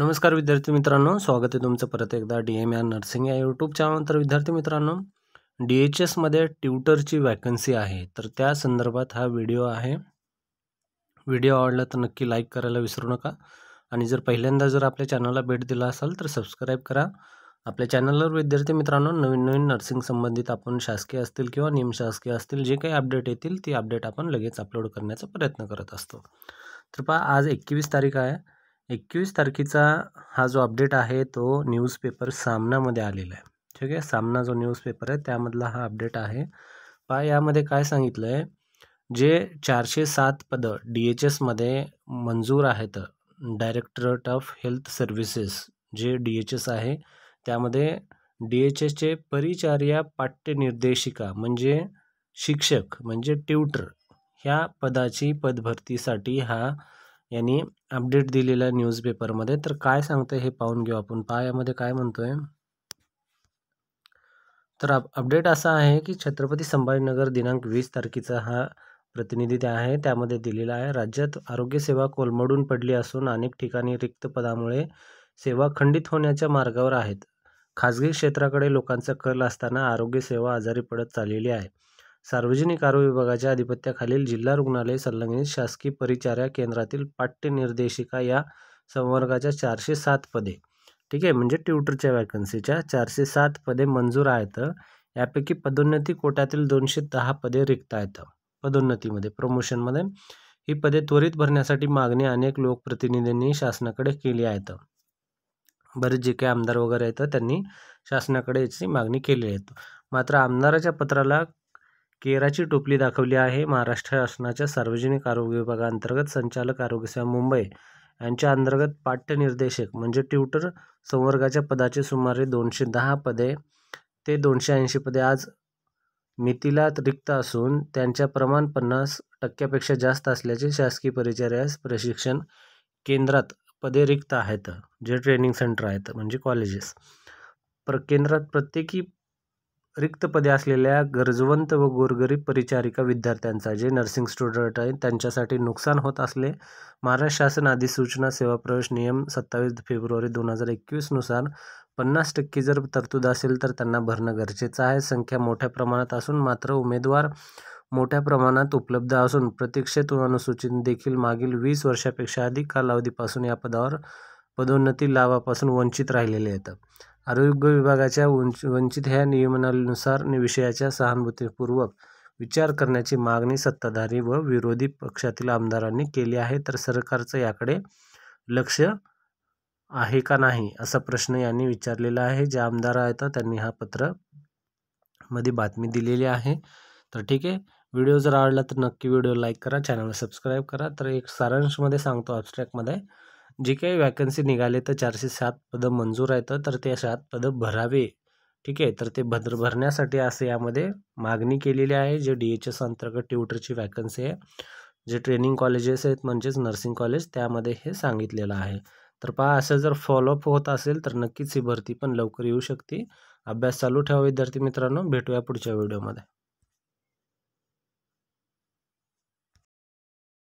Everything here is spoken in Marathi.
नमस्कार विद्यार्थी मित्रांनो, स्वागत आहे तुमचं परत एकदा DMR नर्सिंग या यूट्यूब चॅनल। तर विद्यार्थी मित्रांनो, DHSमध्ये ट्यूटरची वॅकन्सी आहे, तर त्या संदर्भात हा व्हिडिओ आहे। व्हिडिओ आवडला तर नक्की लाईक करायला विसरू नका आणि जर पहिल्यांदा आपल्या चॅनलला भेट दिला असाल तर सबस्क्राईब करा। आपल्या चॅनलवर विद्यार्थी मित्रांनो नवीन नर्सिंग संबंधित आपण शासकीय असतील किंवा निमशासकीय असतील जे काही अपडेट येतील ती अपडेट आपण लगेच अपलोड करण्याचा प्रयत्न करत असतो। तर पहा, आज 21 तारीख आहे। 21 तारखेचा हा जो अपडेट आहे तो न्यूजपेपर सामनामध्ये आलेला आहे। ठीक आहे, सामना जो न्यूजपेपर आहे त्यामधला हा अपडेट आहे। पहा, यामध्ये काय सांगितलं आहे, जे 407 पदं DHSमध्ये मंजूर आहेत, डायरेक्टरेट ऑफ हेल्थ सर्व्हिसेस जे DHS आहे, त्यामध्ये DHSचे परिचार्या पाठ्यनिर्देशिका म्हणजे शिक्षक म्हणजे ट्यूटर ह्या पदाची पदभरतीसाठी हा यांनी अपडेट दिलेला न्यूजपेपरमध्ये। तर काय सांगतंय हे पाहून घेऊ आपण। पहा, यामध्ये काय म्हणतोय, तर अपडेट असा आहे की छत्रपती संभाजीनगर दिनांक 20 तारखेचा हा प्रतिनिधी आहे, त्यामध्ये दिलेला आहे। राज्यात आरोग्यसेवा कोलमडून पडली असून अनेक ठिकाणी रिक्त पदामुळे सेवा खंडित होण्याच्या मार्गावर आहेत। खाजगी क्षेत्राकडे लोकांचा कल असताना आरोग्यसेवा आजारी पडत चाललेली आहे। सार्वजनिक आरोग्य विभागाच्या अधिपत्याखालील जिल्हा रुग्णालय संलग्नित शासकीय परिचार्या केंद्रातील पाठ्यनिर्देशिका या संवर्गाच्या 407 पदे, ठीक आहे, म्हणजे ट्यूटरच्या वॅकन्सीच्या 407 पदे मंजूर आहेत। यापैकी पदोन्नती कोट्यातील 210 पदे रिक्त आहेत। पदोन्नतीमध्ये प्रमोशनमध्ये ही पदे त्वरित भरण्यासाठी मागणी अनेक लोकप्रतिनिधींनी शासनाकडे केली आहेत। बरेच जे काही आमदार वगैरे आहेत त्यांनी शासनाकडे याची मागणी केली आहे। मात्र आमदाराच्या पत्राला केराची टोपली दाखवली आहे। महाराष्ट्र शासनाच्या सार्वजनिक आरोग्य विभागाअंतर्गत संचालक आरोग्यसेवा मुंबई यांच्या अंतर्गत पाठ्यनिर्देशक म्हणजे ट्यूटर संवर्गाच्या पदाचे सुमारे 210 पदे ते 280 पदे आज मितीला रिक्त असून त्यांच्या प्रमाण 50% जास्त असल्याचे शासकीय परिचार्या प्रशिक्षण केंद्रात पदे रिक्त आहेत, जे ट्रेनिंग सेंटर आहेत म्हणजे कॉलेजेस। केंद्रात प्रत्येकी रिक्त पदे असलेल्या गरजवंत व गोरगरीब परिचारिका विद्यार्थ्यांचा जे नर्सिंग स्टुडंट आहेत त्यांच्यासाठी नुकसान होत असले महाराष्ट्र शासन अधिसूचना सेवा प्रवेश नियम 27 फेब्रुवारी 2021 नुसार 50% जर तरतूद असेल तर त्यांना भरणं गरजेचं आहे। संख्या मोठ्या प्रमाणात असून मात्र उमेदवार मोठ्या प्रमाणात उपलब्ध असून प्रतीक्षेत अनुसूचित देखील मागील 20 वर्षापेक्षा अधिक कालावधीपासून या पदावर पदोन्नती लाभापासून वंचित राहिलेले आहेत। आरोग्य विभागाच्या वंचित ह्या नियमावलीनुसार विषयाच्या सहानुभूतीपूर्वक विचार करण्याची मागणी सत्ताधारी व विरोधी पक्षातील आमदारांनी केली आहे। तर सरकारचं याकडे लक्ष आहे का नाही असा प्रश्न यांनी विचारलेला आहे। जे आमदार आहेत त्यांनी हा पत्र मध्ये बातमी दिलेली आहे। तर ठीक आहे, व्हिडिओ जर आवडला तर नक्की व्हिडिओ लाईक करा, चॅनलला सबस्क्राईब करा। तर एक सारांशमध्ये सांगतो ॲब्स्ट्रॅक्टमध्ये, जे काही वॅकन्सी निघाले तर 407 पदं मंजूर आहेत, तर ते 7 पदं भरावे, ठीक आहे। तर ते भरण्यासाठी असं यामध्ये मागणी केलेली आहे। जे DHS अंतर्गत ट्यूटरची वॅकन्सी आहे, जे ट्रेनिंग कॉलेजेस आहेत म्हणजेच नर्सिंग कॉलेज, त्यामध्ये हे सांगितलेलं आहे। तर पहा, असं जर फॉलोअप होत असेल तर नक्कीच ही भरती पण लवकर येऊ शकते। अभ्यास चालू ठेवा विद्यार्थी मित्रांनो, भेटूया पुढच्या व्हिडिओमध्ये।